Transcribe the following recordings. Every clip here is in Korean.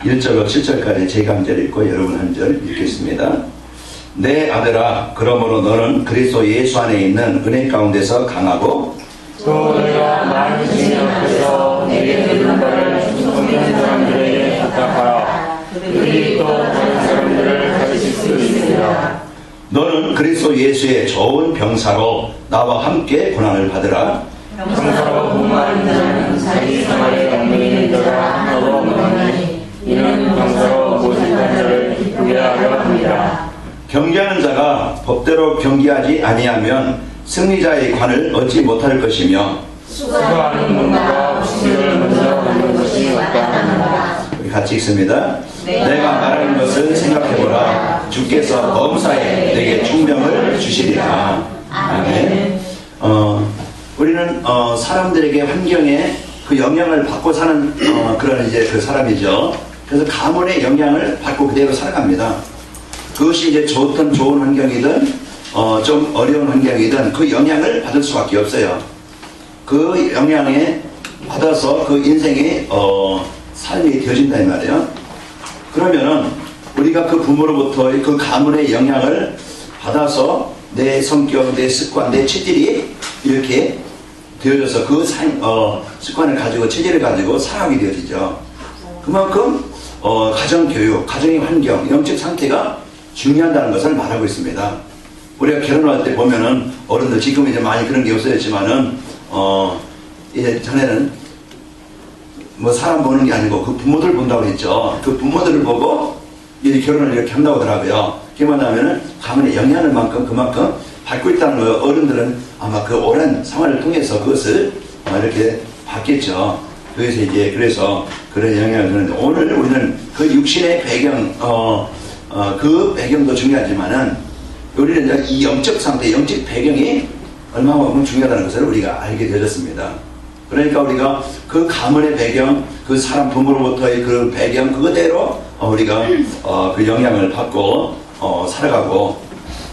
1절로 7절까지 제가 한 절 읽고 여러분 한 절 읽겠습니다. 내 아들아, 그러므로 너는 그리스도 예수 안에 있는 은혜 가운데서 강하고 또 내가 많은 주님 앞에서 내게 들은 바를 충성된 사람들에게 부탁하라. 그들이 또 다른 사람들을 가르칠 수 있으리라. 너는 그리스도 예수의 좋은 병사로 나와 함께 고난을 받으라. 병사로 복마는 자는 자기 생활에 얽매이는 자가 하나도 없나니 이는 병사로 모집한 자를 기쁘게 하려 합니다. 경계하는 자가 법대로 경계하지 아니하면 승리자의 관을 얻지 못할 것이며 수고하는 농부가 수고를 먼저 받는 것이 마땅하다. 우리 같이 읽습니다. 내가 말하는 것을 생각해보라. 주께서 범사에 내게 충명을 주시리라. 아멘. 우리는 사람들에게 환경에 그 영향을 받고 사는 그런 이제 그 사람이죠. 그래서 가문의 영향을 받고 그대로 살아갑니다. 그것이 이제 좋든 좋은 환경이든 좀 어려운 환경이든 그 영향을 받을 수밖에 없어요. 그 영향에 받아서 그 인생의 삶이 되어진다 이 말이에요. 그러면은 우리가 그 부모로부터의 그 가문의 영향을 받아서 내 성격, 내 습관, 내 체질이 이렇게 되어져서 그 습관을 가지고 체질을 가지고 살아가게 되어지죠. 그만큼 가정교육, 가정의 환경, 영적 상태가 중요하다는 것을 말하고 있습니다. 우리가 결혼할 때 보면은 어른들 지금 이제 많이 그런 게 없어졌지만은 이제 전에는 뭐 사람 보는 게 아니고 그 부모들 본다고 했죠. 그 부모들을 보고 이제 결혼을 이렇게 한다고 하더라고요. 그만 하면은 가문의 영향을 그만큼 받고 있다는 거예요. 어른들은 아마 그 오랜 생활을 통해서 그것을 이렇게 받겠죠. 그래서 그런 영향을 주는데 오늘 우리는 그 육신의 배경, 그 배경도 중요하지만은 우리는 이 영적 상태, 영적 배경이 얼마만큼 중요하다는 것을 우리가 알게 되었습니다. 그러니까 우리가 그 가문의 배경, 그 사람 부모로부터의 그 배경, 그거대로 우리가 그 영향을 받고 살아가고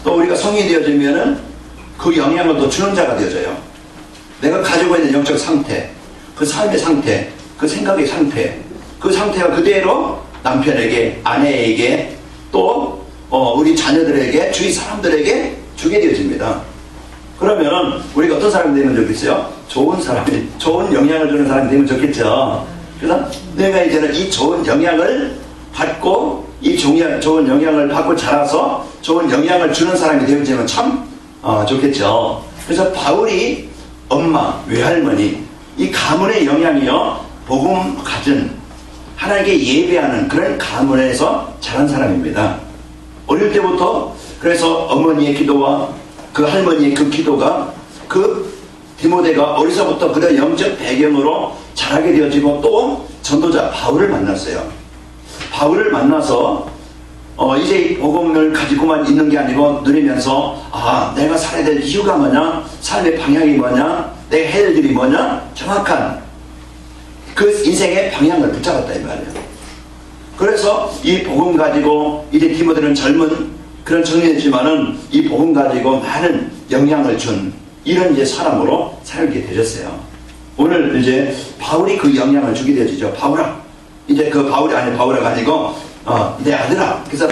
또 우리가 성인이 되어지면은 그 영향을 또 주는 자가 되어져요. 내가 가지고 있는 영적 상태, 그 삶의 상태, 그 생각의 상태, 그 상태가 그대로 남편에게, 아내에게 또 우리 자녀들에게, 주위 사람들에게 주게 되어집니다. 그러면은 우리가 어떤 사람이 되면 좋겠어요? 좋은 사람이, 좋은 영향을 주는 사람이 되면 좋겠죠. 그래서 내가 이제는 이 좋은 영향을 받고 이 좋은 영향을 받고 자라서 좋은 영향을 주는 사람이 되어지면 참 좋겠죠. 그래서 바울이 엄마, 외할머니, 이 가문의 영향이요, 복음 가진 하나님께 예배하는 그런 가문에서 자란 사람입니다. 어릴 때부터 그래서 어머니의 기도와 그 할머니의 그 기도가 그 디모데가 어려서부터 그런 영적 배경으로 자라게 되어지고 또 전도자 바울을 만났어요. 바울을 만나서 이제 이 복음을 가지고만 있는 게 아니고 누리면서 내가 살아야 될 이유가 뭐냐, 삶의 방향이 뭐냐, 내 해야 될 일이 뭐냐, 정확한 그 인생의 방향을 붙잡았다 이 말이에요. 그래서 이 복음 가지고 이제 디모데는 젊은 그런 청년이지만은 이 복음 가지고 많은 영향을 준 이런 이제 사람으로 살게 되셨어요. 오늘 이제 바울이 그 영향을 주게 되어지죠. 바울아, 이제 그 바울이 아니고 내 아들아. 그래서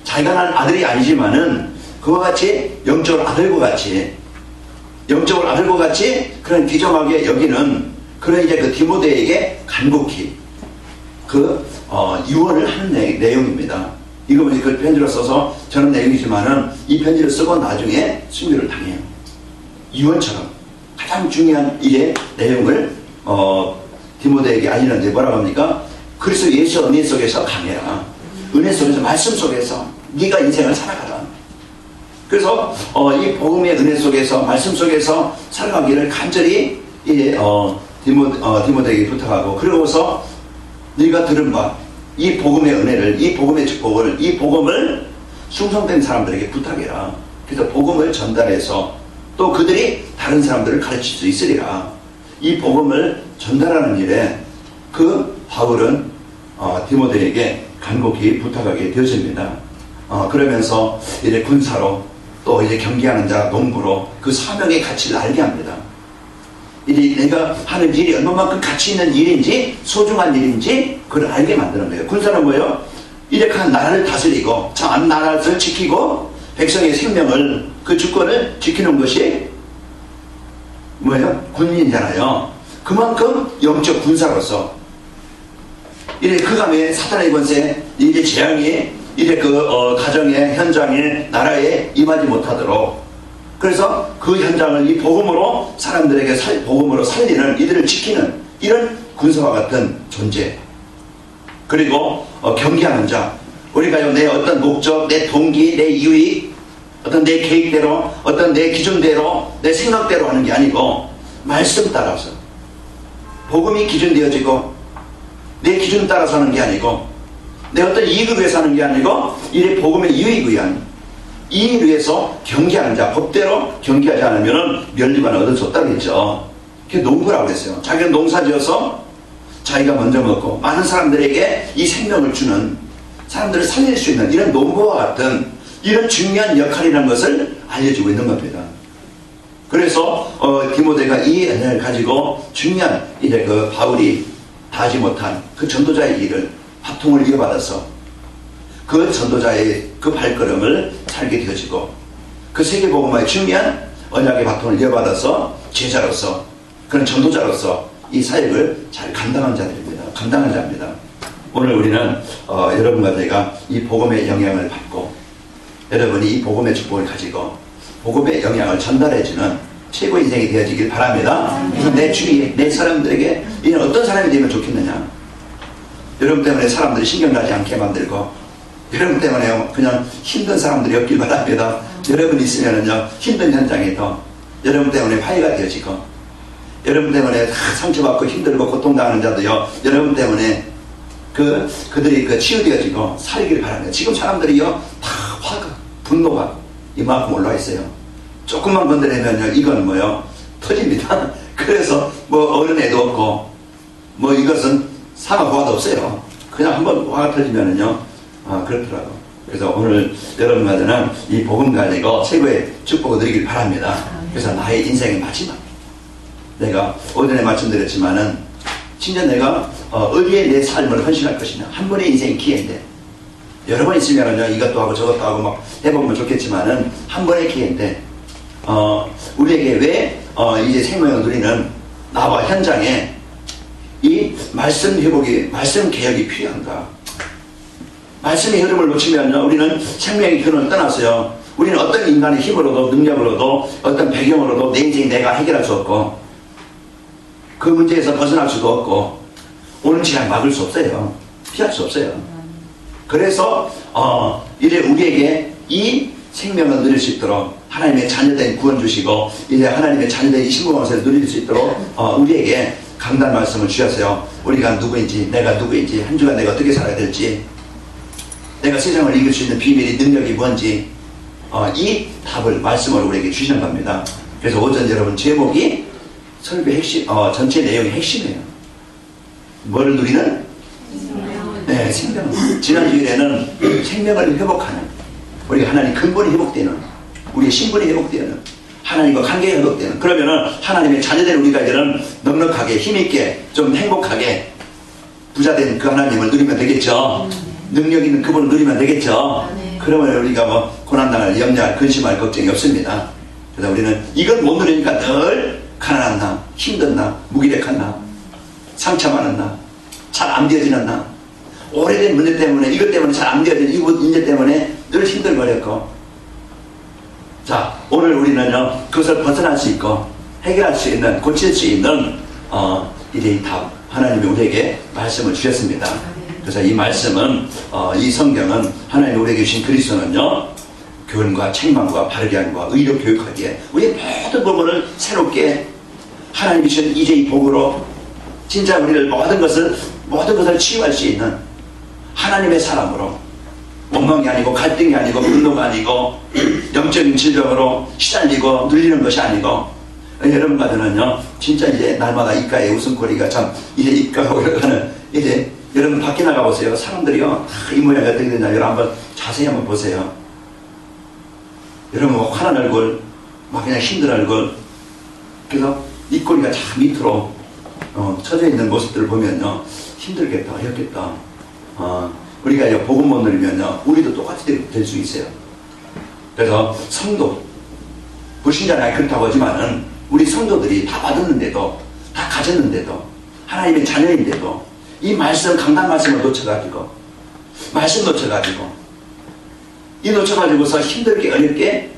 자기가 난 아들이 아니지만은 그와 같이 영적으로 아들과 같이 그런 귀중하게 여기는 그런 이제 그 디모데에게 간곡히 그 유언을 하는 내용입니다. 이거 그 편지를 써서 저런 내용이지만은 이 편지를 쓰고 나중에 순교를 당해요. 유언처럼 가장 중요한 이제 내용을 디모데에게 알리는데 뭐라고 합니까? 그리스도 예수 은혜 속에서 강해라. 은혜 속에서 말씀 속에서 네가 인생을 살아가라. 그래서 이 복음의 은혜 속에서 말씀 속에서 살아가기를 간절히 이제 디모데에게 부탁하고 그러고서 네가 들은 바 이 복음의 은혜를, 이 복음의 축복을, 이 복음을 충성된 사람들에게 부탁해라. 그래서 복음을 전달해서 또 그들이 다른 사람들을 가르칠 수 있으리라. 이 복음을 전달하는 일에 그 바울은 디모데에게 간곡히 부탁하게 되어집니다. 그러면서 이제 군사로 또 이제 경계하는 자 농부로 그 사명의 가치를 알게 합니다. 내가 하는 일이 얼마만큼 가치 있는 일인지, 소중한 일인지, 그걸 알게 만드는 거예요. 군사는 뭐예요? 이렇게 나라를 다스리고, 참 나라를 지키고, 백성의 생명을, 그 주권을 지키는 것이 뭐예요? 군인이잖아요. 그만큼 영적 군사로서, 그감에 사탄의 권세, 재앙이, 가정에, 현장에, 나라에 임하지 못하도록, 그래서 그 현장을 이 복음으로 사람들에게 복음으로 살리는, 이들을 지키는 이런 군사와 같은 존재. 그리고 경계하는 자. 우리가요, 내 어떤 목적, 내 동기, 내 유익, 어떤 내 계획대로, 어떤 내 기준대로, 내 생각대로 하는 게 아니고 말씀 따라서 복음이 기준되어지고, 내 기준 따라서 하는 게 아니고, 내 어떤 이익을 위해서 하는 게 아니고, 이 복음의 유익을 위한, 이익을 위해서 경계하는 자. 법대로 경계하지 않으면 면류관을 얻을 수 없다고 했죠. 그게 농부라고 했어요. 자기가 농사 지어서 자기가 먼저 먹고 많은 사람들에게 이 생명을 주는, 사람들을 살릴 수 있는 이런 농부와 같은 이런 중요한 역할이라는 것을 알려주고 있는 겁니다. 그래서 디모데가 이 은혜를 가지고 중요한 그 바울이 다하지 못한 그 전도자의 일을, 파통을 이어받아서 그 전도자의 그 발걸음을 살게 되어지고, 그 세계복음화의 중요한 언약의 바통을 이어받아서 제자로서, 그런 전도자로서 이 사역을 잘 감당한 자들입니다. 감당한 자입니다. 오늘 우리는 여러분과 제가 이 복음의 영향을 받고, 여러분이 이 복음의 축복을 가지고 복음의 영향을 전달해주는 최고의 인생이 되어지길 바랍니다. 그래서 내 주위에, 내 사람들에게 이는 어떤 사람이 되면 좋겠느냐. 여러분 때문에 사람들이 신경나지 않게 만들고, 여러분 때문에 그냥 힘든 사람들이 없길 바랍니다. 여러분 있으면은요, 힘든 현장에도 여러분 때문에 화해가 되어지고, 여러분 때문에 상처받고 힘들고 고통당하는 자도요, 여러분 때문에 그들이 치유되어지고 살기를 바랍니다. 지금 사람들이요, 다 화가, 분노가 이만큼 올라와 있어요. 조금만 건드리면요, 이건 뭐요? 터집니다. 그래서 어느 애도 없고, 이것은 상하고화도 없어요. 그냥 한번 화가 터지면은요, 그렇더라고. 그래서 오늘 여러분과는 이 복음 가지고 최고의 축복을 드리길 바랍니다. 그래서 나의 인생의 마지막, 내가 오전에 말씀드렸지만은 진짜 내가 어디에 내 삶을 헌신할 것이냐. 한 번의 인생의 기회인데, 여러 번 있으면은요, 이것도 하고 저것도 하고 막 해보면 좋겠지만은 한 번의 기회인데, 우리에게 왜 이제 생명을 누리는 나와 현장에 이 말씀 회복이, 말씀 개혁이 필요한가? 말씀의 흐름을 놓치면요, 우리는 생명의 근원을 떠나서요, 우리는 어떤 인간의 힘으로도, 능력으로도, 어떤 배경으로도 내 인생 내가 해결할 수 없고, 그 문제에서 벗어날 수도 없고, 오는 지각 막을 수 없어요. 피할 수 없어요. 그래서 이제 우리에게 이 생명을 누릴 수 있도록 하나님의 자녀된 구원 주시고, 이제 하나님의 자녀된 이 신부강세를 누릴 수 있도록 우리에게 강단 말씀을 주셨어요. 우리가 누구인지, 내가 누구인지, 한 주간 내가 어떻게 살아야 될지, 내가 세상을 이길 수 있는 비밀이, 능력이 뭔지, 이 답을, 말씀을 우리에게 주시는 겁니다. 그래서 오전 여러분 제목이 설교 핵심, 전체 내용의 핵심이에요. 뭐를 누리는? 네, 생명. 지난 주일에는 생명을 회복하는, 우리가 하나님 근본이 회복되는, 우리의 신분이 회복되는, 하나님과 관계가 회복되는, 그러면은 하나님의 자녀된 우리가 이제는 넉넉하게, 힘있게, 좀 행복하게 부자된 그 하나님을 누리면 되겠죠. 능력 있는 그분을 누리면 되겠죠. 그러면 우리가 고난당할, 염려할, 근심할 걱정이 없습니다. 그래서 우리는 이걸 못 누리니까 늘 가난한 나, 힘든 나, 무기력한 나, 상처 많은 나, 잘 안 되어지는 나, 오래된 문제 때문에, 이것 때문에 잘 안 되어지는 이 문제 때문에 늘 힘들거렸고, 자, 오늘 우리는요, 그것을 벗어날 수 있고 해결할 수 있는, 고칠 수 있는 이제 이 답, 하나님이 우리에게 말씀을 주셨습니다. 그래서 이 말씀은, 이 성경은 하나님 우리에게 주신 그리스도는요, 교훈과 책망과 바르게 함과 의로 교육하기에 우리의 모든 부분을 새롭게 하나님이 주신 이제 이 복으로 진짜 우리를 모든 것을 치유할 수 있는 하나님의 사람으로, 원망이 아니고 갈등이 아니고 분노가 아니고 영적인 질병으로 시달리고 눌리는 것이 아니고, 여러분과 저는요, 진짜 이제 날마다 입가에 웃음거리가 참 이제 입가가 올라가는, 이제 여러분 밖에 나가보세요. 사람들이요, 다 이 모양이 어떻게 되냐, 여러분 한번 자세히 한번 보세요. 여러분 화난 얼굴, 막 그냥 힘든 얼굴, 그래서 입꼬리가 참 밑으로 처져 있는 모습들을 보면요, 힘들겠다, 어렵겠다. 우리가 이제 복음 못 누리면요, 우리도 똑같이 될 수 있어요. 그래서 성도, 불신자나 그렇다고 하지만은 우리 성도들이 다 받았는데도, 다 가졌는데도, 하나님의 자녀인데도 이 말씀, 강단 말씀을 놓쳐가지고, 말씀 놓쳐가지고, 이 놓쳐가지고서 힘들게 어렵게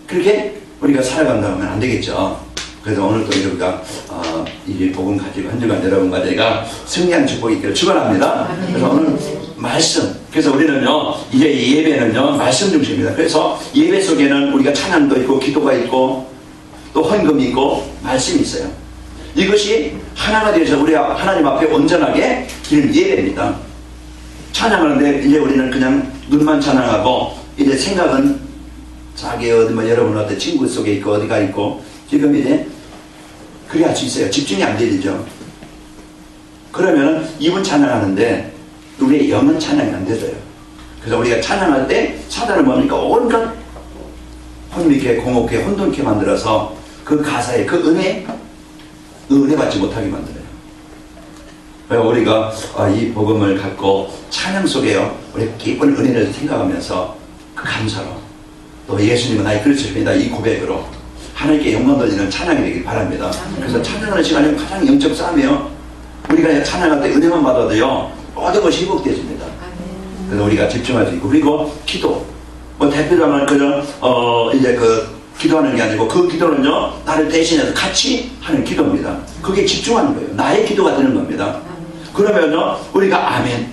그렇게 우리가 살아간다고 하면 안 되겠죠. 그래서 오늘도 우리가 이 복음 가지고 한 주간 여러분과 제가 승리한 축복이 있기를 축원합니다. 그래서 오늘 말씀, 그래서 우리는요 이제 이 예배는요 말씀 중심입니다. 그래서 예배 속에는 우리가 찬양도 있고 기도가 있고 또 헌금이 있고 말씀이 있어요. 이것이 하나가 되어서 우리가 하나님 앞에 온전하게 드리는 예배입니다. 찬양하는데 이제 우리는 그냥 눈만 찬양하고 이제 생각은 자기 어디 뭐 여러분 어떤 친구 속에 있고 어디가 있고 지금 이제 그리 할 수 있어요. 집중이 안 되죠. 그러면은 입은 찬양하는데 우리의 영은 찬양이 안 되져요. 그래서 우리가 찬양할 때 사단을 뭡니까? 온갖 혼미케 공혹케 혼돈케 만들어서 그 가사에 그 은혜 받지 못하게 만들어요. 그래서 우리가 이 복음을 갖고 찬양 속에요 우리 기쁜 은혜를 생각하면서 그 감사로 또 예수님은 나의 그리스도입니다 이 고백으로 하나님께 영광 돌리는 찬양이 되길 바랍니다. 그래서 찬양하는 시간이 가장 영적 싸움이에요. 우리가 찬양할 때 은혜만 받아도요 모든 것이 회복되어집니다. 그래서 우리가 집중할 수 있고, 그리고 기도, 뭐 대표적으로 그저 이제 그 기도하는 게 아니고 그 기도는요 나를 대신해서 같이 하는 기도입니다. 그게 집중하는 거예요. 나의 기도가 되는 겁니다. 그러면요 우리가 아멘,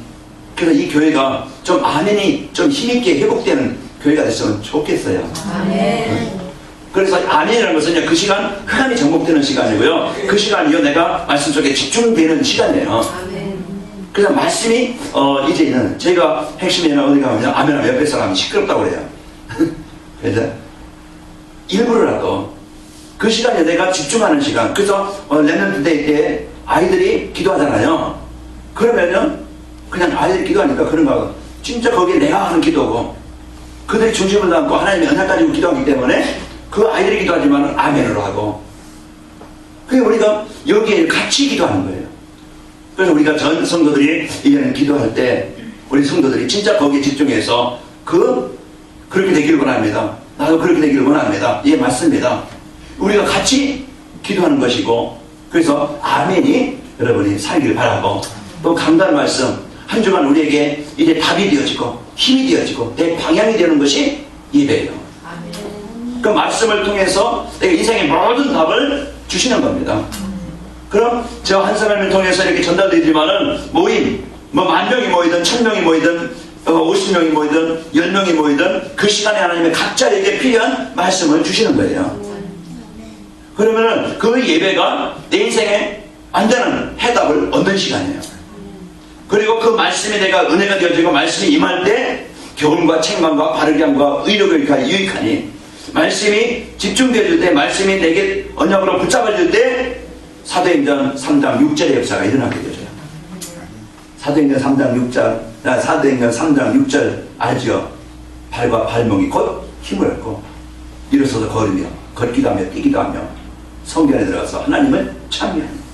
그래서 이 교회가 좀 아멘이 좀 힘있게 회복되는 교회가 됐으면 좋겠어요. 아멘. 그래서 아멘이라는 것은 그 시간 흑암이 정복되는 시간이고요, 그 시간이요 내가 말씀 속에 집중되는 시간이에요. 그래서 말씀이 이제는 제가 핵심이나 어디 가면 아멘하면 옆에 사람이 시끄럽다고 그래요. 그래서 일부러라도 그 시간에 내가 집중하는 시간, 그래서 랩런트 데이 때 아이들이 기도하잖아요. 그러면은 그냥 아이들이 기도하니까 그런 거 진짜 거기에 내가 하는 기도고 그들이 중심을 담고 하나님의 은혜 가지고 기도하기 때문에 그 아이들이 기도하지만 아멘으로 하고, 그게 우리가 여기에 같이 기도하는 거예요. 그래서 우리가 전 성도들이 이제는 기도할 때 우리 성도들이 진짜 거기에 집중해서 그렇게 되기를 원합니다. 나도 그렇게 되기를 원합니다. 예, 맞습니다. 우리가 같이 기도하는 것이고, 그래서 아멘이 여러분이 살기를 바라고, 또 강단 말씀 한 주간 우리에게 이제 답이 되어지고 힘이 되어지고 내 방향이 되는 것이 예배예요. 그 말씀을 통해서 내가 인생의 모든 답을 주시는 겁니다. 그럼 저 한 사람을 통해서 이렇게 전달되지만은 모임, 뭐 10,000명이 모이든 1,000명이 모이든 50명이 모이든 10명이 모이든 그 시간에 하나님의 각자에게 필요한 말씀을 주시는 거예요. 그러면은 그 예배가 내 인생에 완전한 해답을 얻는 시간이에요. 그리고 그 말씀이 내가 은혜가 되어지고 말씀이 임할 때 교훈과 책망과 바르게 함과 의료교육과 유익하니, 말씀이 집중되어질 때, 말씀이 내게 언약으로 붙잡아질 때 사도행전 3장 6절의 역사가 일어나게 되죠. 사도행전 3장 6절 알죠? 발과 발목이 곧 힘을 얻고 일어서서 걸으며 걷기도 하며 뛰기도 하며 성전에 들어가서 하나님을 찬미하니,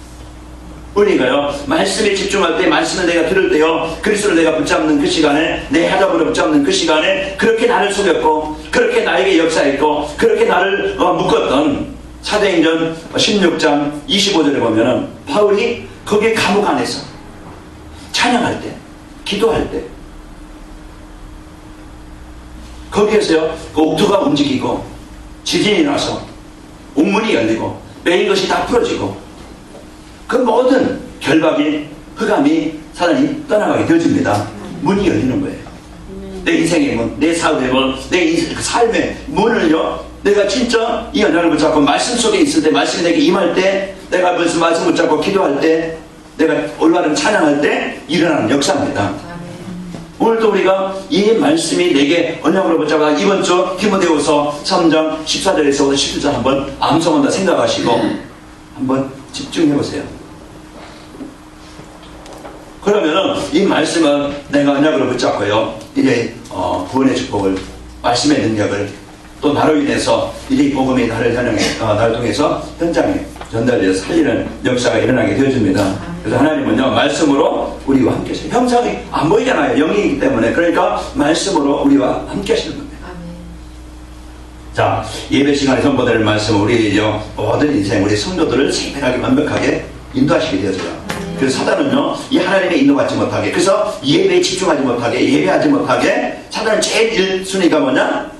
우리가요 말씀에 집중할 때, 말씀을 내가 들을 때요 그리스도를 내가 붙잡는 그 시간에, 내 하답으로 붙잡는 그 시간에 그렇게 나를 속였고 그렇게 나에게 역사했고 그렇게 나를 묶었던 사도행전 16장 25절에 보면은 바울이 거기에 감옥 안에서 찬양할 때, 기도할 때 거기에서요 그 옥토가 움직이고 지진이 나서 옥문이 열리고 매인 것이 다 풀어지고 그 모든 결박이, 흑암이, 사단이 떠나가게 되어집니다. 문이 열리는 거예요. 내 인생의 문, 내 사업의 문, 내 삶의 문을요 내가 진짜 이 언약을 붙잡고 말씀 속에 있을 때, 말씀이 내게 임할 때, 내가 무슨 말씀 붙잡고 기도할 때, 내가 올바른 찬양할 때 일어나는 역사입니다. 오늘도 우리가 이 말씀이 내게 언약으로 붙잡아 이번 주 디모데후서 3장 14절에서 17절 한번 암송한다 생각하시고 한번 집중해 보세요. 그러면은 이 말씀은 내가 언약으로 붙잡고요 이제 구원의 축복을, 말씀의 능력을, 또 나로 인해서 이제 이 복음이 나를 통해서 현장에 전달되어서 살리는 역사가 일어나게 되어집니다. 그래서 하나님은요, 말씀으로 우리와 함께 하시는, 형상이 안 보이잖아요. 영이기 때문에. 그러니까 말씀으로 우리와 함께 하시는 겁니다. 자, 예배 시간에 선포되는 말씀은 우리의 모든 인생, 우리 성도들을 생명하게 완벽하게 인도하시게 되어져요. 그래서 사단은요, 이 하나님의 인도받지 못하게, 그래서 예배에 집중하지 못하게, 예배하지 못하게, 사단은 제일 1순위가 뭐냐?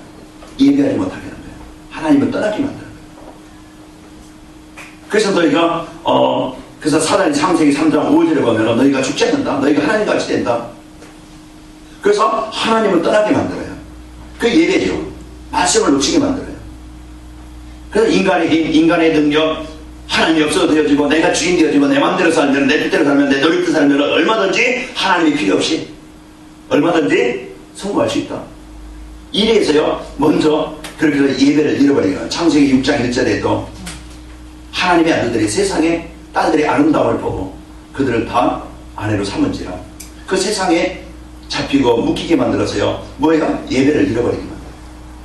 예배하지 못하게 하는 거예요. 하나님을 떠나게 만드는 거예요. 그래서 너희가 그래서 사단이 창세기 3장 5절에 보면 너희가 죽지 않는다. 너희가 하나님같이 된다. 그래서 하나님을 떠나게 만들어요. 그게 예배죠. 말씀을 놓치게 만들어요. 그래서 인간의 능력, 하나님이 없어도 되어지고, 내가 주인 되어지고, 내 맘대로 살면, 내 뜻대로 살면, 내 노릇대로 살면 얼마든지 하나님이 필요 없이 얼마든지 성공할 수 있다. 이래서요, 먼저 그렇게 해서 예배를 잃어버리고, 창세기 6장 1절에도 하나님의 아들들이 세상에 딸들의 아름다움을 보고 그들을 다 아내로 삼은지라, 그 세상에 잡히고 묶이게 만들어서요, 뭐예요? 예배를 잃어버리게 만들어요.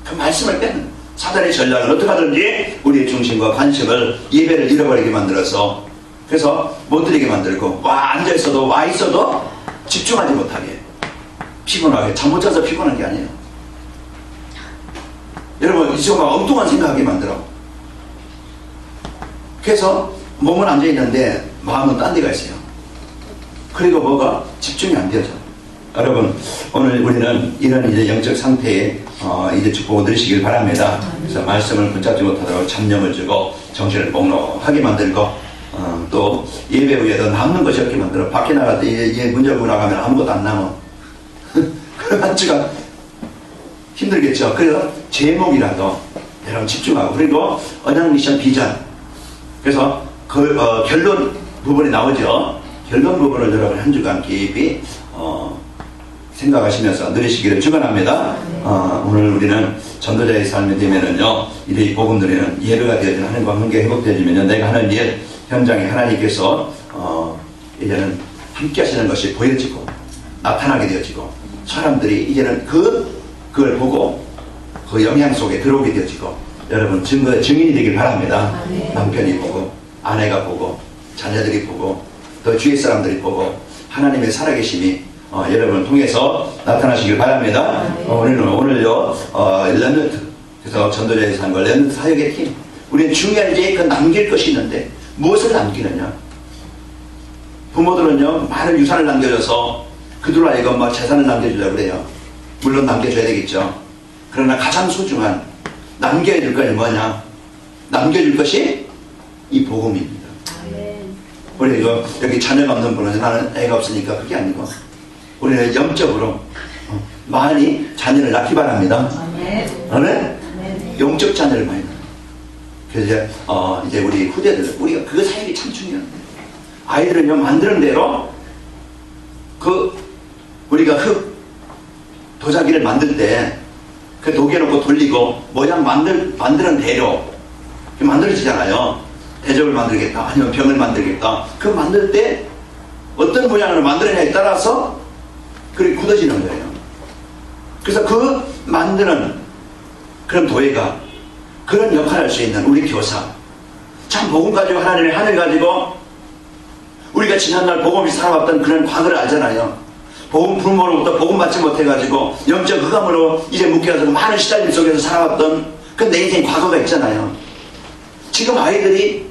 그 말씀을 빼는 사단의 전략은 어떻게 하든지 우리의 중심과 관심을 예배를 잃어버리게 만들어서, 그래서 못 드리게 만들고, 앉아있어도 와있어도 집중하지 못하게, 피곤하게, 잠 못 자서 피곤한 게 아니에요. 여러분, 이 순간 엉뚱한 생각하게 만들어. 그래서 몸은 앉아있는데 마음은 딴 데가 있어요. 그리고 뭐가 집중이 안 되죠. 여러분, 오늘 우리는 이런 이제 영적 상태에 이제 축복을 누리시길 바랍니다. 그래서 말씀을 붙잡지 못하도록 잡념을 주고 정신을 몽롱하게 만들고, 또 예배 후에도 남는 것이 없게 만들어. 밖에 나갈 때 문 열고 나가면 아무것도 안 남아. 그런 한 주가 힘들겠죠. 그래서 제목이라도 여러분 집중하고, 그리고 언약 미션 비전, 그래서 그 결론 부분이 나오죠. 결론 부분을 여러분 한 주간 깊이 생각하시면서 누리시기를 축원합니다. 오늘 우리는 전도자의 삶이 되면은요, 이 복음 누리는 예배가 되어지는 하나님과 관계 회복되어지면요, 내가 하는 일 현장에 하나님께서 이제는 함께 하시는 것이 보여지고 나타나게 되어지고, 사람들이 이제는 그걸 보고 그 영향 속에 들어오게 되어지고, 여러분 증인이 되길 바랍니다. 남편이 보고, 아내가 보고, 자녀들이 보고, 또 주위 사람들이 보고, 하나님의 살아계심이 여러분을 통해서 나타나시길 바랍니다. 오늘요, 렘넌트, 그래서 전도자의 삶과 렘넌트 사역의 팀, 우리는 중요한 이제 그 남길 것이 있는데, 무엇을 남기느냐? 부모들은요, 많은 유산을 남겨줘서 그들로 하여금 막 재산을 남겨주려고 그래요. 물론 남겨줘야 되겠죠. 그러나 가장 소중한 남겨야 될 것이 뭐냐? 남겨줄 것이 이 복음입니다. 우리 여기 자녀가 없는 분은 나는 애가 없으니까 그게 아니고, 우리는 영적으로 많이 자녀를 낳기 바랍니다. 아멘. 영적 자녀를 많이 낳아요. 그래서 이제 우리 후대들, 우리가 그 사역이 참 중요한데, 아이들은요, 만드는 대로 우리가 도자기를 만들 때 그 독에 놓고 돌리고 모양 만드는 대로 만들어지잖아요. 대접을 만들겠다, 아니면 병을 만들겠다. 그 만들 때 어떤 모양으로 만드느냐에 따라서 그렇게 굳어지는 거예요. 그래서 그 만드는 그런 도예가 그런 역할을 할 수 있는 우리 교사, 참 복음 가지고 하나님의 하늘 가지고 우리가 지난날 복음이 살아왔던 그런 과거를 알잖아요. 복음 부모로부터 복음 받지 못해가지고 영적 흑암으로 이제 묶여서 많은 시달림 속에서 살아왔던 그 내 인생 과거가 있잖아요. 지금 아이들이,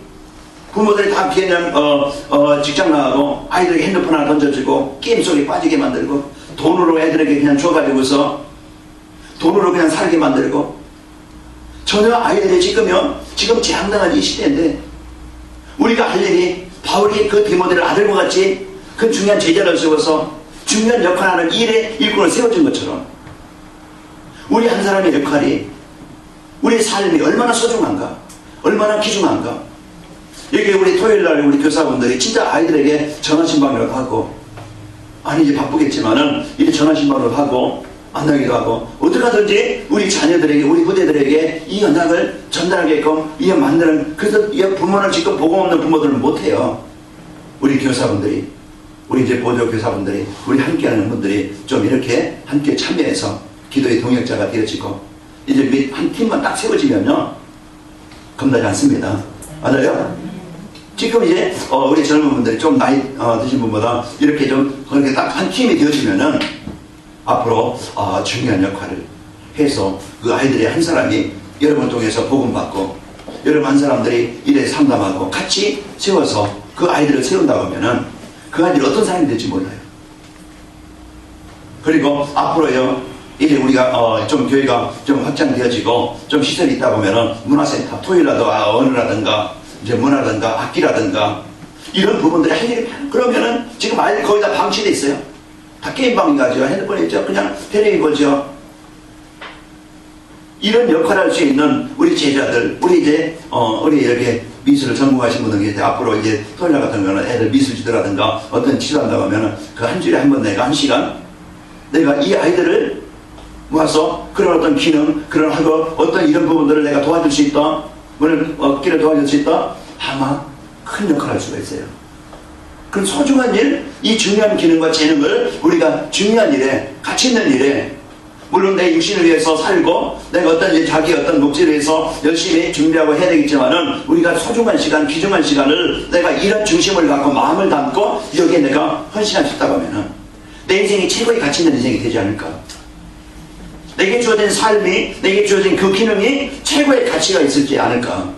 부모들이 다 비해년 직장 나가고 아이들에게 핸드폰 하나 던져주고 게임 속에 빠지게 만들고, 돈으로 애들에게 그냥 줘가지고서 돈으로 그냥 살게 만들고, 전혀 아이들이 지금 재앙당한 이 시대인데, 우리가 할 일이 바울이 그 디모데를 아들과 같이 그 중요한 제자를 세워서 중요한 역할을 하는 일의 일꾼을 세워준 것처럼, 우리 한 사람의 역할이, 우리의 삶이 얼마나 소중한가, 얼마나 귀중한가. 여기 우리 토요일날 우리 교사분들이 진짜 아이들에게 전화신방으로 하고, 아니 이제 바쁘겠지만은 이제 전화신방으로 하고 만나기도 하고, 어떻게 하든지 우리 자녀들에게, 우리 후대들에게 이 언약을 전달하게끔 이 만드는, 그래서 이 부모는 지금 복음 없는 부모들은 못해요. 우리 교사분들이, 우리 이제 보조 교사분들이, 우리 함께하는 분들이 좀 이렇게 함께 참여해서 기도의 동역자가 되어지고, 이제 한 팀만 딱 세워지면요, 겁나지 않습니다. 맞아요? 지금 이제 우리 젊은 분들이 좀 나이 드신 분보다 이렇게 좀 그렇게 딱 한 팀이 되어지면은 앞으로 중요한 역할을 해서 그 아이들의 한 사람이 여러분 통해서 복음 받고 여러분 한 사람들이 이래 상담하고 같이 세워서 그 아이들을 세운다고 하면은 그 아이들이 어떤 사람이 될지 몰라요. 그리고 앞으로요 이제 우리가 좀 교회가 좀 확장되어지고 좀 시설이 있다 보면은 문화센터 토요일라도 언어라든가 이제 문화라든가 악기라든가 이런 부분들이 할 일이 많아요. 그러면은 지금 아이들 거의 다 방치돼 있어요. 다 게임방인 가죠. 핸드폰에 있죠. 그냥 텔레비 보죠. 이런 역할을 할 수 있는 우리 제자들, 우리 이제 우리 이렇게 미술을 전공하신 분들이 이제 앞으로 이제 토요일 같은 거는 애들 미술지도라든가 어떤 지도한다고 하면은 그 한 주일에 한 번 내가 1시간 내가 이 아이들을 모아서 그런 어떤 기능, 그런 하고 어떤 이런 부분들을 내가 도와줄 수 있다. 문을 얻기를 도와줄 수 있다. 아마 큰 역할을 할 수가 있어요. 그런 소중한 일, 이 중요한 기능과 재능을 우리가 중요한 일에, 가치 있는 일에, 물론 내 육신을 위해서 살고 내가 어떤 자기 어떤 목적을 위해서 열심히 준비하고 해야 되겠지만은 우리가 소중한 시간, 귀중한 시간을 내가 이런 중심을 갖고 마음을 담고 여기에 내가 헌신할 수 있다고 하면은 내 인생이 최고의 가치 있는 인생이 되지 않을까. 내게 주어진 삶이, 내게 주어진 그 기능이 최고의 가치가 있을지 않을까.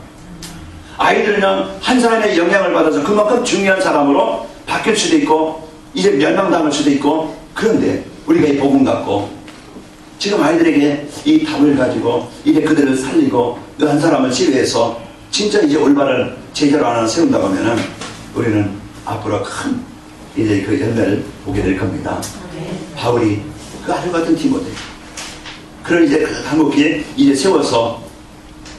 아이들은 한 사람의 영향을 받아서 그만큼 중요한 사람으로 바뀔 수도 있고 이제 멸망당할 수도 있고, 그런데 우리가 이 복음 갖고 지금 아이들에게 이 답을 가지고 이제 그들을 살리고 그 한 사람을 치료해서 진짜 이제 올바른 제자로 하나 세운다고 하면은 우리는 앞으로 큰 이제 그 열매를 보게 될 겁니다. 바울이 그 아들 같은 디모데, 그런 이제 그 한국에 이제 세워서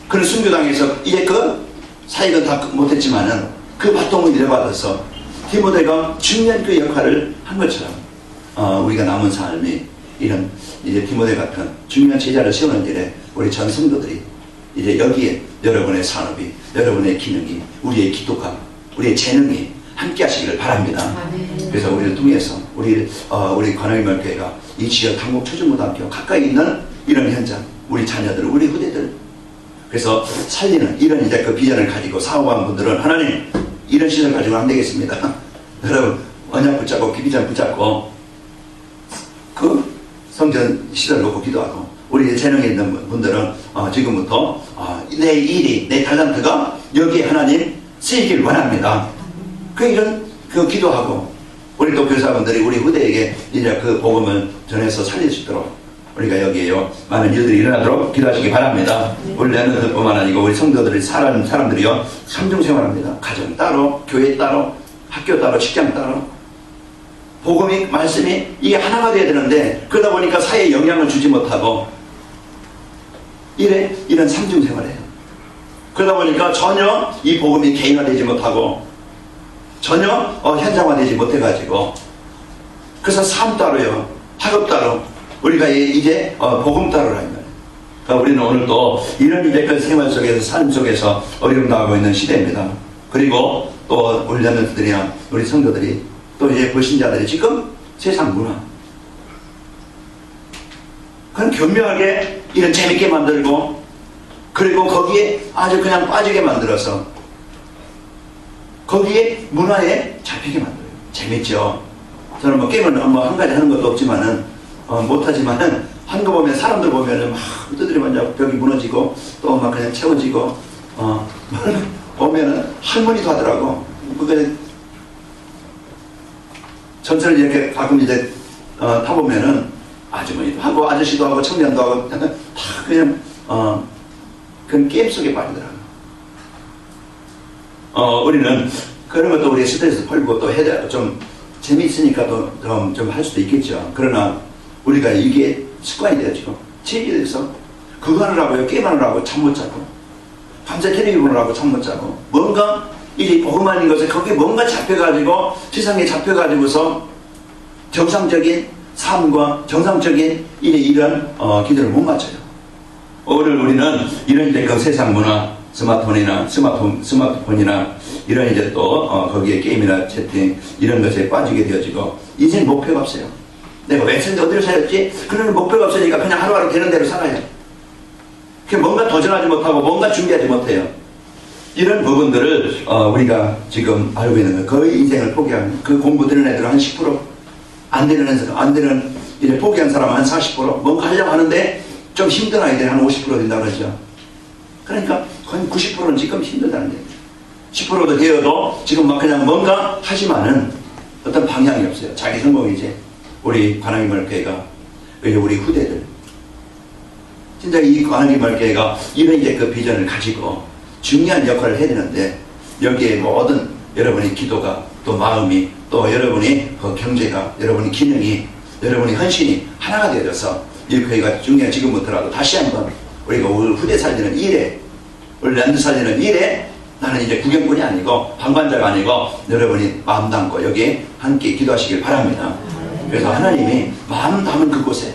그런 순교당에서 이제 그 사역은 다 못했지만은 그 바통을 내려받아서 디모데가 중요한 그 역할을 한 것처럼 우리가 남은 삶이 이런 이제 디모데 같은 중요한 제자를 세우는 일에 우리 전 성도들이 이제 여기에 여러분의 산업이, 여러분의 기능이, 우리의 기도가, 우리의 재능이 함께 하시기를 바랍니다. 그래서 우리를 통해서 우리 관악인말교회가 이 지역 한국 초중고등학교 가까이 있는 이런 현장, 우리 자녀들, 우리 후대들, 그래서 살리는 이런 이제 그 비전을 가지고 사업한 분들은 하나님 이런 시설 가지고 안 되겠습니다. 여러분 언약 붙잡고 비전 붙잡고 그 성전 시설 놓고 기도하고, 우리 재능이 있는 분들은 지금부터 내 일이, 내 탤런트가 여기에 하나님 쓰이길 원합니다. 이런 그 기도하고 우리 또 교사분들이 우리 후대에게 이제 그 복음을 전해서 살릴 수 있도록 우리가 여기에요 많은 일들이 일어나도록 기도하시기 바랍니다. 우리 랩런트뿐만 아니고 우리 성도들이 사람들이요 삼중생활합니다. 가정 따로, 교회 따로, 학교 따로, 직장 따로, 복음이 말씀이 이게 하나가 돼야 되는데 그러다 보니까 사회에 영향을 주지 못하고 이런 삼중생활이에요. 그러다 보니까 전혀 이 복음이 개인화되지 못하고 전혀 현장화되지 못해가지고, 그래서 삶 따로요, 학업 따로, 우리가 이제 복음 따로라는 거예요. 그러니까 우리는 오늘 또 이런 이제 그 생활 속에서, 삶 속에서 어려움 당하고 있는 시대입니다. 그리고 또 우리 랩런트들이나 우리 성도들이 또 이제 불신자들이 지금 세상 문화, 그건 교묘하게 이런 재밌게 만들고, 그리고 거기에 아주 그냥 빠지게 만들어서 거기에 문화에 잡히게 만들어요. 재밌죠. 저는 뭐 게임을 뭐 한 가지 하는 것도 없지만은 못하지만은 한 거 보면 사람들 보면은 막 두드려 맞아 벽이 무너지고 또 막 그냥 채워지고 보면은 할머니도 하더라고. 그게 전철을 이렇게 가끔 이제 타보면은 아주머니도 하고 아저씨도 하고 청년도 하고 다 그냥 그런 게임 속에 빠지더라고. 우리는 그런 것도 우리 스트레스 풀고 또 해야 좀 재미있으니까 좀 할 수도 있겠죠. 그러나 우리가 이게 습관이 되어지고 체질이 돼서 그거 하느라고요, 게임 하느라고 잠 못 자고 밤새 텔레비전 보느라고 잠 못 자고 뭔가 이 복음 아닌 것에 거기에 뭔가 잡혀가지고 세상에 잡혀가지고서 정상적인 삶과 정상적인 이런 기도를 못 맞춰요. 오늘 우리는 이런 이제 그 세상 문화, 스마트폰이나 이런 이제 또 거기에 게임이나 채팅 이런 것에 빠지게 되어지고 인생 목표가 없어요. 내가 왜 살지, 어디로 살았지? 그런 목표가 없으니까 그냥 하루하루 되는 대로 살아요. 뭔가 도전하지 못하고 뭔가 준비하지 못해요. 이런 부분들을 우리가 지금 알고 있는 거예요. 거의 인생을 포기한 그 공부 되는 애들은 한 10%, 안 되는 이래 포기한 사람은 한 40%, 뭔가 하려고 하는데 좀 힘든 아이들이 한 50% 된다고 그러죠. 그러니까 거의 90%는 지금 힘들다는 얘기예요. 10%도 되어도 지금 막 그냥 뭔가 하지만은 어떤 방향이 없어요. 자기 성공이지. 우리 관악인말교회가 우리 후대들 진짜 이 관악인말교회가 이런 이제 그 비전을 가지고 중요한 역할을 해야 되는데 여기에 모든 여러분의 기도가 또 마음이 또 여러분의 그 경제가 여러분의 기능이 여러분의 헌신이 하나가 되어서 이 교회가 중요한 지금부터라도 다시 한번 우리가 우리 후대 살리는 일에 우리 랜드 살리는 일에 나는 이제 구경꾼이 아니고 방관자가 아니고 여러분이 마음 담고 여기에 함께 기도하시길 바랍니다. 그래서 하나님이 마음 담은 그곳에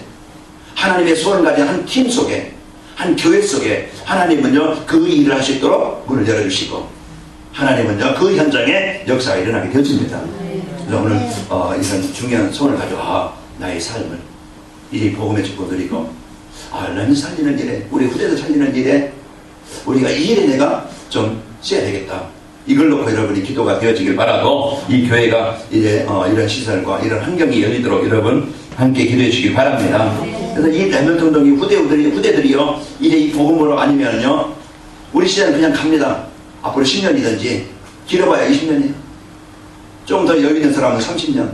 하나님의 소원을 가진 한 팀 속에 한 교회 속에 하나님은요 그 일을 할 수 있도록 문을 열어주시고 하나님은요 그 현장에 역사가 일어나게 되어집니다. 그래서 오늘 이런 중요한 소원을 가지고 나의 삶을 이 복음의 축복 드리고 랜드 살리는 일에 우리 후대들 살리는 일에 우리가 이 일에 내가 좀 써야 되겠다. 이걸 놓고 여러분이 기도가 되어지길 바라고 이 교회가 이제 이런 시설과 이런 환경이 열리도록 여러분 함께 기도해 주시길 바랍니다. 그래서 이 레몬턴 동이 후대들이요 이제 이 복음으로 아니면요 우리 시대는 그냥 갑니다. 앞으로 10년이든지 길어봐야 20년이에요. 좀 더 여유 있는 사람은 30년.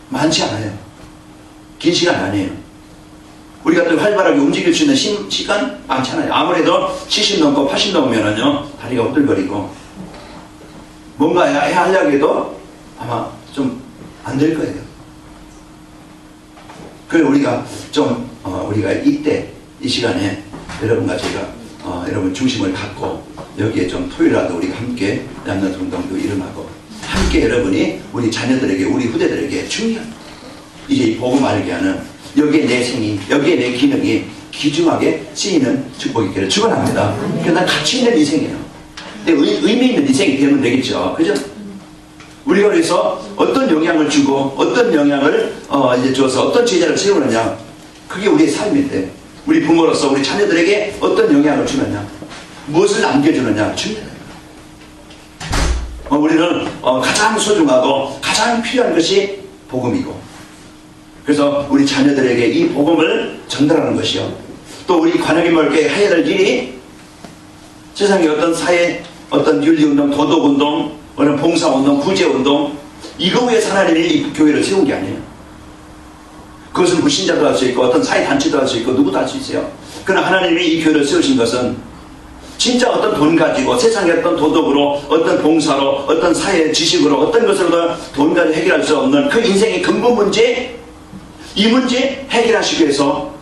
많지 않아요. 긴 시간 아니에요. 우리가 또 활발하게 움직일 수 있는 시간 많잖아요. 아무래도 70 넘고 80 넘으면은요 다리가 후들거리고 뭔가 하려고 해도 아마 좀 안 될 거예요. 그래서 우리가 좀 우리가 이때 이 시간에 여러분과 제가 여러분 중심을 갖고 여기에 좀 토요일라도 우리가 함께 얌전 운동도 일어나고 함께 여러분이 우리 자녀들에게 우리 후대들에게 중요한 이제 이 복음 알게 하는 여기에 내 생이 여기에 내 기능이 귀중하게 쓰이는 축복이 있기를 축원합니다. 그러니까 난 가치 있는 인생이에요. 의미 있는 인생이 되면 되겠죠. 그죠? 우리가 그래서 어떤 영향을 주고 어떤 영향을 이제 줘서 어떤 제자를 세우느냐 그게 우리의 삶인데 우리 부모로서 우리 자녀들에게 어떤 영향을 주느냐 무엇을 남겨주느냐 중요해요. 우리는 가장 소중하고 가장 필요한 것이 복음이고 그래서 우리 자녀들에게 이 복음을 전달하는 것이요 또 우리 관악인말교회 해야 될 일이 세상의 어떤 사회 어떤 윤리운동 도덕운동 어느 봉사운동 구제운동 이거 위해서 하나님이 이 교회를 세운 게 아니에요. 그것은 불신자도 할 수 있고 어떤 사회단체도 할 수 있고 누구도 할 수 있어요. 그러나 하나님이 이 교회를 세우신 것은 진짜 어떤 돈 가지고 세상의 어떤 도덕으로 어떤 봉사로 어떤 사회 지식으로 어떤 것으로도 돈 가지고 해결할 수 없는 그 인생의 근본 문제 이 문제 해결하시기 위해서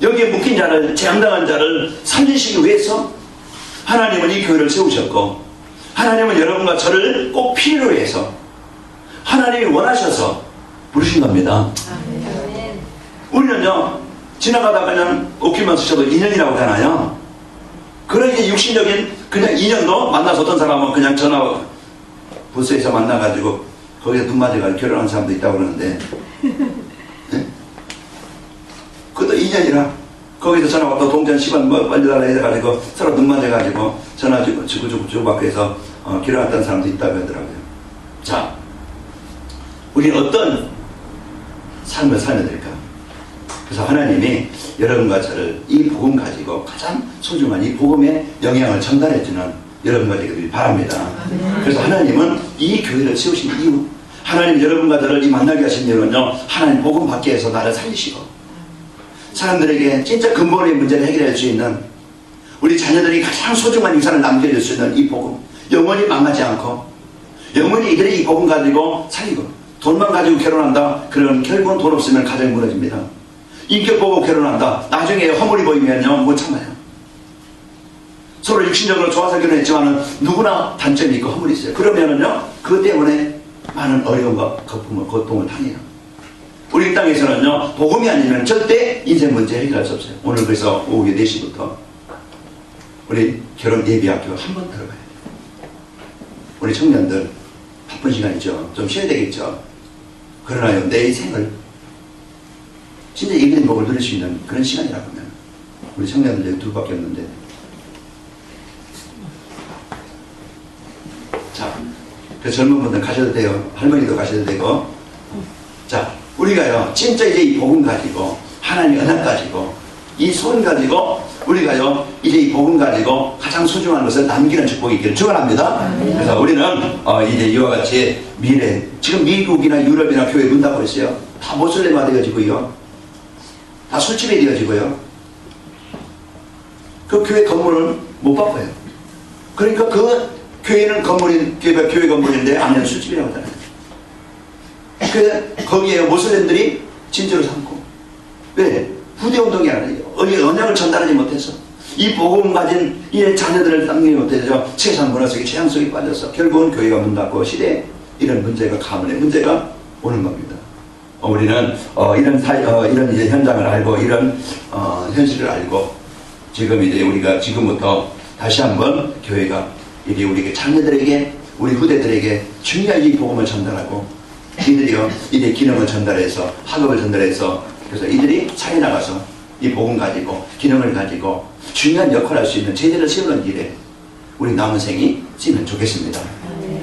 여기에 묶인 자를 재앙당한 자를 살리시기 위해서 하나님은 이 교회를 세우셨고 하나님은 여러분과 저를 꼭 필요로 해서 하나님이 원하셔서 부르신 겁니다. 우리는요 지나가다 그냥 웃기만 쓰셔도 인연이라고 하잖아요. 그런 이제 육신적인 그냥 인연도 만나서 어떤 사람은 그냥 전화 부스에서 만나가지고 거기서 눈 맞아가지고 결혼한 사람도 있다고 그러는데 네? 그것도 인연이라 거기서 전화 왔다 동전 10원 뭐 빨리달라 해가지고 서로 눈 맞아가지고 전화 주고받고 해서 결혼했다는 사람도 있다고 하더라고요. 자, 우리는 어떤 삶을 살면 될까? 그래서 하나님이 여러분과 저를 이 복음 가지고 가장 소중한 이 복음의 영향을 전달해주는 여러분과 되기를 바랍니다. 그래서 하나님은 이 교회를 세우신 이유 하나님 여러분과 저를 이 만나게 하신 이유는요 하나님 복음 받기 위해서 나를 살리시고 사람들에게 진짜 근본의 문제를 해결할 수 있는 우리 자녀들이 가장 소중한 유산을 남겨줄 수 있는 이 복음 영원히 망하지 않고 영원히 이들이 이 복음 가지고 살리고 돈만 가지고 결혼한다 그러면 결국은 돈 없으면 가정이 무너집니다. 인격 보고 결혼한다 나중에 허물이 보이면요 못 참아요. 서로 육신적으로 좋아서 결혼했지만 누구나 단점이 있고 허물이 있어요. 그러면은요 그것 때문에 많은 어려움과 고통을 당해요. 우리 땅에서는요 복음이 아니면 절대 인생 문제 해결할 수 없어요. 오늘 그래서 오후 4시부터 우리 결혼 예비학교 한 번 들어가야 돼요. 우리 청년들 바쁜 시간이죠. 좀 쉬어야 되겠죠. 그러나요 내 생을 진짜 예비된 복을 누릴 수 있는 그런 시간이라고 하면 우리 청년들 여기 둘밖에 없는데 그 젊은 분들 가셔도 돼요. 할머니도 가셔도 되고. 자, 우리가요, 진짜 이제 이 복음 가지고, 하나님의 언약 가지고, 이 손 가지고, 우리가요, 이제 이 복음 가지고 가장 소중한 것을 남기는 축복이 있기를 축원합니다. 그래서 우리는 이제 이와 같이 미래, 지금 미국이나 유럽이나 교회 문 닫고 있어요. 다 모슬렘화 되어지고요. 다 술집이 되어지고요. 그 교회 건물은 못 바꿔요. 그러니까 그 교회는 교회 건물인데 안에는 술집이라고 하잖아요. 그 거기에 모슬렘들이 진짜로 삼고. 왜? 후대운동이 아니에요. 언약을 전달하지 못해서 이 복음 가진 이 자녀들을 당기지 못해서 세상 문화 속에 재앙 속에 빠져서 결국은 교회가 문 닫고 시대에 이런 문제가 가문의 문제가 오는 겁니다. 우리는 이런 이제 현장을 알고 이런 현실을 알고 지금 이제 우리가 지금부터 다시 한번 교회가 이제 우리 자녀들에게 우리 후대들에게 중요한 이 복음을 전달하고 이들이요 이제 기능을 전달해서 학업을 전달해서 그래서 이들이 사회 나가서 이 복음 가지고 기능을 가지고 중요한 역할을 할 수 있는 제대를 세우는 일에 우리 남은 생이 쓰면 좋겠습니다.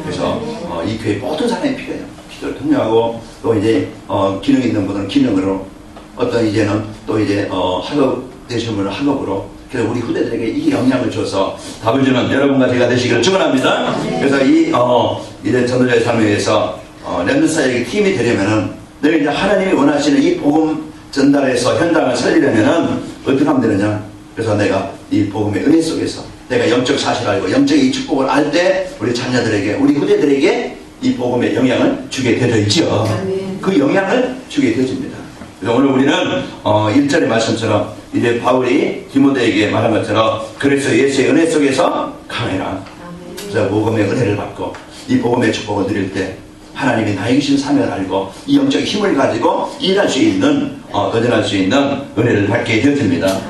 그래서 이 교회 모든 사람이 필요해요. 기도를 통역하고 또 이제 기능 있는 분은 기능으로 어떤 이제는 또 이제 학업 되신 분은 학업으로 그래서 우리 후대들에게 이 영향을 줘서 답을 주는 여러분과 제가 되시기를 축원합니다. 그래서 이 이제 전도자의 삶에 의해서 렘넌트사역의 팀이 되려면은 내가 이제 하나님이 원하시는 이 복음 전달해서 현장을 살리려면은 어떻게 하면 되느냐? 그래서 내가 이 복음의 은혜 속에서 내가 영적 사실을 알고 영적 이 축복을 알 때 우리 자녀들에게 우리 후대들에게 이 복음의 영향을 주게 되어 있죠. 그 영향을 주게 되어집니다. 그래서 오늘 우리는 1절의 말씀처럼 이제 바울이 디모데에게 말한 것처럼 그래서 예수의 은혜 속에서 강해라. 그래서 복음의 은혜를 받고 이 복음의 축복을 누릴 때 하나님이 나에게 주신 사명을 알고 이 영적 힘을 가지고 일할 수 있는 도전할 수 있는 은혜를 받게 되어집니다.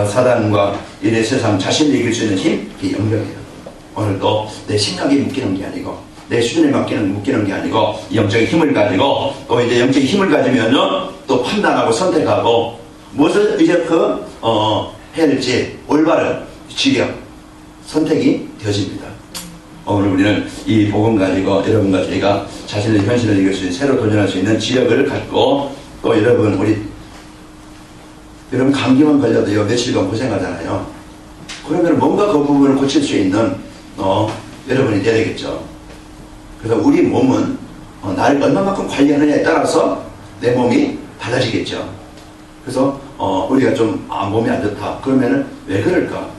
사단과 이래 세상 자신을 이길 수 있는 힘, 그게 영적이에요. 오늘도 내 생각에 묶이는 게 아니고 내 수준에 묶이는 게 아니고 이 영적인 힘을 가지고 또 이제 영적인 힘을 가지면요 또 판단하고 선택하고 무엇을 이제 해야 될지 올바른 지력 선택이 되어집니다. 오늘 우리는 이 복음 가지고 여러분과 저희가 자신의 현실을 이길 수 있는 새로 도전할 수 있는 지력을 갖고 또 여러분 감기만 걸려도요 며칠간 고생하잖아요. 그러면 뭔가 그 부분을 고칠 수 있는 여러분이 돼야 되겠죠. 그래서 우리 몸은 나를 얼마만큼 관리하느냐에 따라서 내 몸이 달라지겠죠. 그래서 우리가 좀 몸이 안 좋다 그러면은 왜 그럴까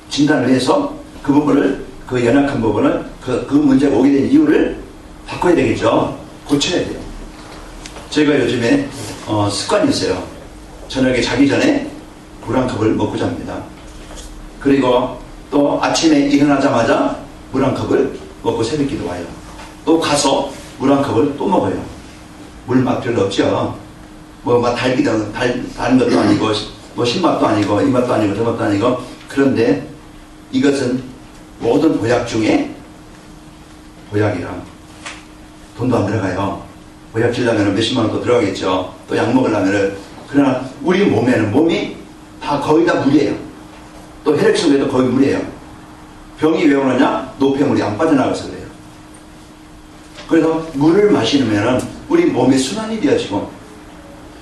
진단을 해서 그 부분을 그 연약한 부분을 그 문제가 오게 된 이유를 바꿔야 되겠죠. 고쳐야 돼요. 제가 요즘에 습관이 있어요. 저녁에 자기 전에 물 한 컵을 먹고 잡니다. 그리고 또 아침에 일어나자마자 물 한 컵을 먹고 새벽기도 와요. 또 가서 물 한 컵을 또 먹어요. 물 맛 별로 없죠. 막 다른 것도 아니고 신맛도 아니고 이 맛도 아니고 저 맛도 아니고 그런데 이것은 모든 보약 중에 보약이랑 돈도 안 들어가요. 보약 질려면 몇십만 원도 들어가겠죠. 또 약 먹으려면 그러나 우리 몸이 다 거의 다 물이에요. 또 혈액 속에도 거의 물이에요. 병이 왜 오느냐? 노폐물이 안 빠져나가서 그래요. 그래서 물을 마시면 우리 몸의 순환이 되어지고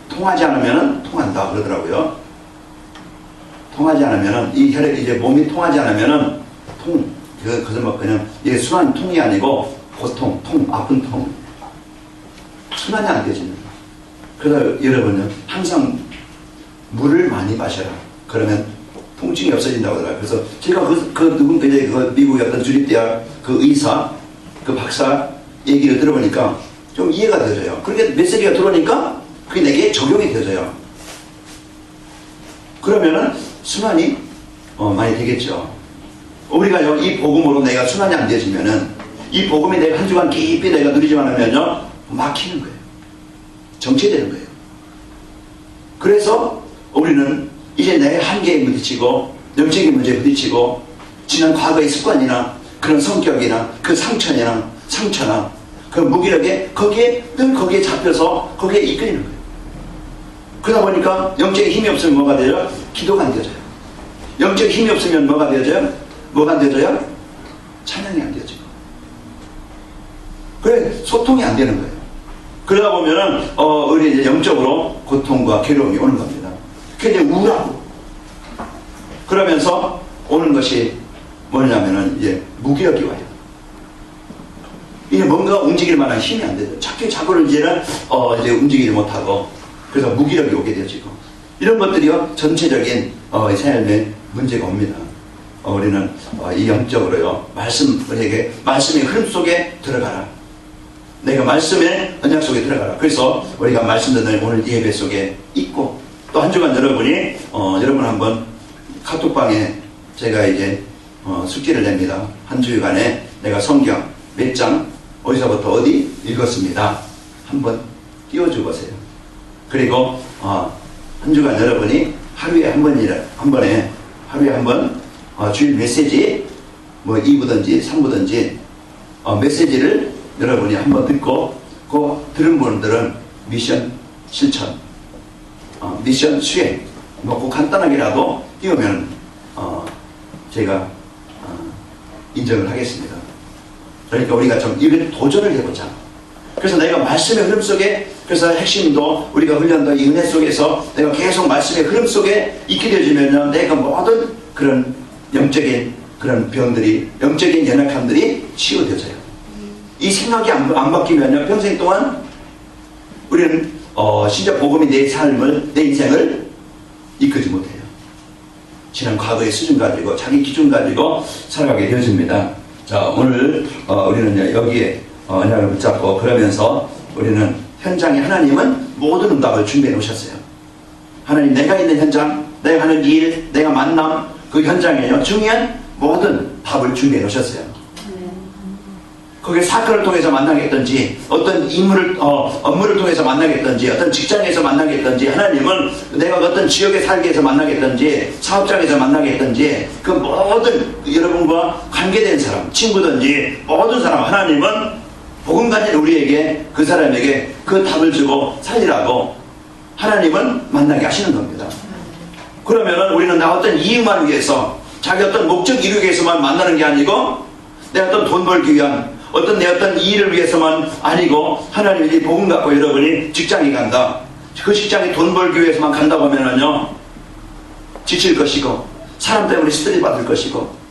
통하지 않으면 통한다 그러더라고요. 통하지 않으면 이 혈액 이제 몸이 통하지 않으면 그것은 뭐 그냥 이게 순환 통이 아니고 고통, 아픈 통 순환이 안 되지는. 그래서 여러분은 항상 물을 많이 마셔라. 그러면 통증이 없어진다고 하더라고요. 그래서 제가 그 미국의 어떤 주립대학 그 의사, 그 박사 얘기를 들어보니까 좀 이해가 되어져요. 그렇게 메시지가 들어오니까 그게 내게 적용이 되어져요. 그러면은 순환이 많이 되겠죠. 우리가요, 이 복음으로 내가 순환이 안 되어지면은 이 복음이 내가 한 주간 깊이 내가 누리지 않으면요, 막히는 거예요. 정체되는 거예요. 그래서 우리는 이제 내 한계에 부딪히고 영적인 문제에 부딪히고 지난 과거의 습관이나 그런 성격이나 그 상처나 그 무기력에 거기에 잡혀서 거기에 이끌리는 거예요. 그러다 보니까 영적인 힘이 없으면 뭐가 되죠? 기도가 안 되어져요. 영적인 힘이 없으면 뭐가 되어져요? 뭐가 안 되어져요? 찬양이 안 되어지고. 그래 소통이 안 되는 거예요. 그러다 보면은 우리 이제 영적으로 고통과 괴로움이 오는 겁니다. 그게 이제 우울하고 그러면서 오는 것이 뭐냐면은 이제 무기력이 와요. 이게 뭔가 움직일 만한 힘이 안 되죠. 자꾸는 이제는 이제 움직이지 못하고 그래서 무기력이 오게 되어지고 이런 것들이요 전체적인 삶의 문제가 옵니다. 우리는 이 영적으로요 말씀에게 말씀의 흐름 속에 들어가라. 내가 말씀의 언약 속에 들어가라. 그래서 우리가 말씀 듣는 오늘 예배 속에 있고 또 한 주간 여러분이 여러분 한번 카톡방에 제가 이제 숙제를 냅니다. 한 주간에 내가 성경 몇 장 어디서부터 어디 읽었습니다. 한번 띄워줘 보세요. 그리고 한 주간 여러분이 하루에 한 번에 하루에 한 번 주일 메시지 뭐 2부든지 3부든지 메시지를 여러분이 한번 듣고 그 들은 분들은 미션 실천 미션 수행 뭐 간단하게라도 띄우면 제가 인정을 하겠습니다. 그러니까 우리가 좀 이런 도전을 해보자. 그래서 내가 말씀의 흐름 속에 그래서 핵심도 우리가 훈련도 이 은혜 속에서 내가 계속 말씀의 흐름 속에 있게 되어지면요 내가 모든 그런 영적인 그런 병들이 영적인 연약함들이 치유되어져요. 이 생각이 안 바뀌면요 평생 동안 우리는 진짜 복음이 내 삶을 내 인생을 이끌지 못해요. 지난 과거의 수준 가지고 자기 기준 가지고 살아가게 되어집니다. 자 오늘 우리는 여기에 언약을 붙잡고 그러면서 우리는 현장에 하나님은 모든 응답을 준비해 놓으셨어요. 하나님 내가 있는 현장 내가 하는 일 내가 만남 그 현장에요 중요한 모든 답을 준비해 놓으셨어요. 거기에 사건을 통해서 만나겠든지 어떤 인물을 업무를 통해서 만나겠든지 어떤 직장에서 만나겠든지 하나님은 내가 어떤 지역에 살기 위해서 만나겠든지 사업장에서 만나겠든지 그 모든 여러분과 관계된 사람 친구든지 모든 사람 하나님은 복음 가진 우리에게 그 사람에게 그 답을 주고 살리라고 하나님은 만나게 하시는 겁니다. 그러면은 우리는 나 어떤 이익만 위해서 자기 어떤 목적 이루기 위해서만 만나는 게 아니고 내 어떤 돈 벌기 위한 내 어떤 일을 위해서만 아니고 하나님이 이 복음 갖고 여러분이 직장에 간다. 그 직장에 돈 벌기 위해서만 간다고 하면은요 지칠 것이고 사람 때문에 스트레스 받을 것이고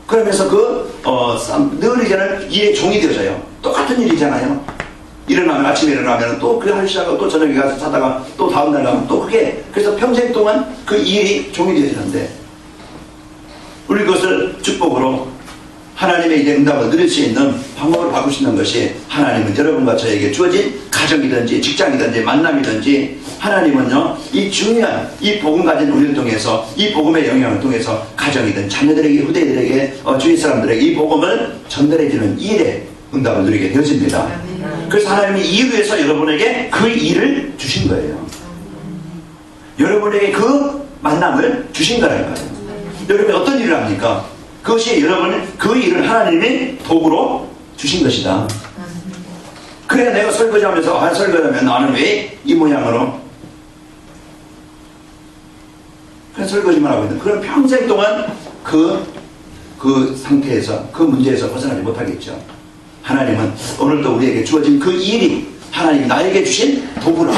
그러면서 늘 이제는 일의 종이 되어져요. 똑같은 일이잖아요. 아침에 일어나면 또 그 할 시작하고 또 저녁에 가서 자다가 또 다음날 가면 또 그게 그래서 평생 동안 그 일이 종이 되어지는데 우리 그것을 축복으로 하나님의 이제 응답을 누릴 수 있는 방법을 바꾸시는 것이 하나님은 여러분과 저에게 주어진 가정이든지 직장이든지 만남이든지 하나님은요 이 중요한 이 복음 가진 우리를 통해서 이 복음의 영향을 통해서 가정이든 자녀들에게 후대들에게 주위 사람들에게 이 복음을 전달해 주는 일에 응답을 누리게 되어집니다. 그래서 하나님이 이를 위해서 여러분에게 그 일을 주신 거예요. 여러분에게 그 만남을 주신 거라는 거예요. 여러분이 어떤 일을 합니까? 그것이 여러분 그 일을 하나님이 도구로 주신 것이다. 그래 내가 설거지하면서 설거지하면 나는 왜 이 모양으로 그냥 설거지만 하고 있는 그런 평생 동안 그 상태에서 그 문제에서 벗어나지 못하겠죠. 하나님은 오늘도 우리에게 주어진 그 일이 하나님이 나에게 주신 도구라.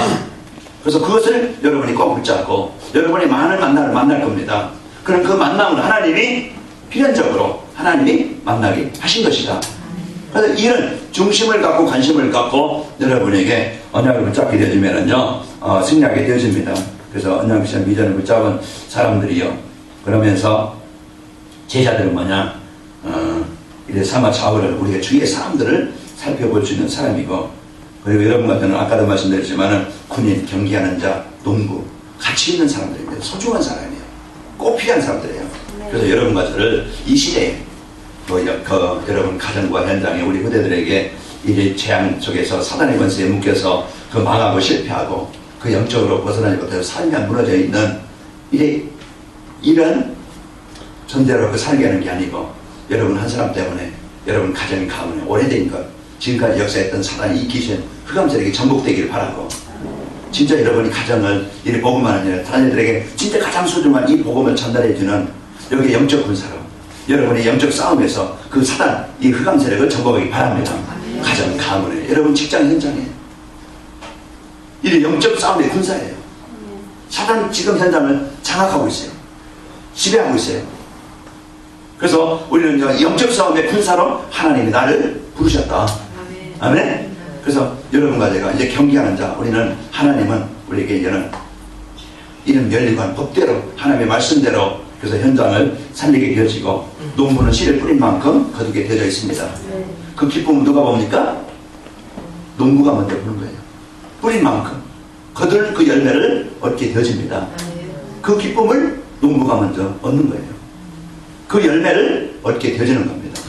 그래서 그것을 여러분이 꼭 붙잡고 여러분이 많은 만남을 만날 겁니다. 그럼 그 만남은 하나님이 필연적으로 하나님이 만나게 하신 것이다. 그래서 이런 중심을 갖고 관심을 갖고 여러분에게 언약을 붙잡게 되어지면은요 승리하게 되어집니다. 그래서 언약 미션 비전을 붙잡은 사람들이요 그러면서 제자들은 뭐냐 이래 삼아 좌우를 우리가 주위의 사람들을 살펴볼 수 있는 사람이고 그리고 여러분 같은 아까도 말씀드렸지만은 군인 경기하는 자 농부 가치 있는 사람들입니다. 소중한 사람이에요. 꼭 필요한 사람들이에요. 그래서 여러분과 저를 이 시대에 여러분 가정과 현장에 우리 후대들에게 이 재앙 속에서 사단의 권세에 묶여서 그 망하고 실패하고 그 영적으로 벗어나지 못해서 삶이 안 무너져 있는 이런 존재로 살게 하는 게 아니고 여러분 한 사람 때문에 여러분 가정이 가문에 오래된 것 지금까지 역사했던 사단이 이 귀신 흑암세력이 전복되기를 바라고 진짜 여러분이 가정을 이 복음만 아니라 자녀들에게 진짜 가장 소중한 이 복음을 전달해주는 여기 영적 군사로 여러분의 영적 싸움에서 그 사단, 이 흑암 세력을 정복하기 바랍니다. 가정, 가문에, 여러분 직장 현장에. 이 영적 싸움의 군사예요. 사단 지금 현장을 장악하고 있어요. 지배하고 있어요. 그래서 우리는 영적 싸움의 군사로 하나님이 나를 부르셨다. 아멘. 그래서 여러분과 제가 이제 경기하는 자, 우리는 하나님은 우리에게 이제는 이런 면리관 법대로 하나님의 말씀대로 그래서 현장을 살리게 되어지고 농부는 씨를 뿌린 만큼 거두게 되어져 있습니다. 그 기쁨은 누가 봅니까? 농부가 먼저 보는 거예요. 뿌린 만큼 거둘 그 열매를 얻게 되어집니다. 그 기쁨을 농부가 먼저 얻는 거예요. 그 열매를 얻게 되어지는 겁니다.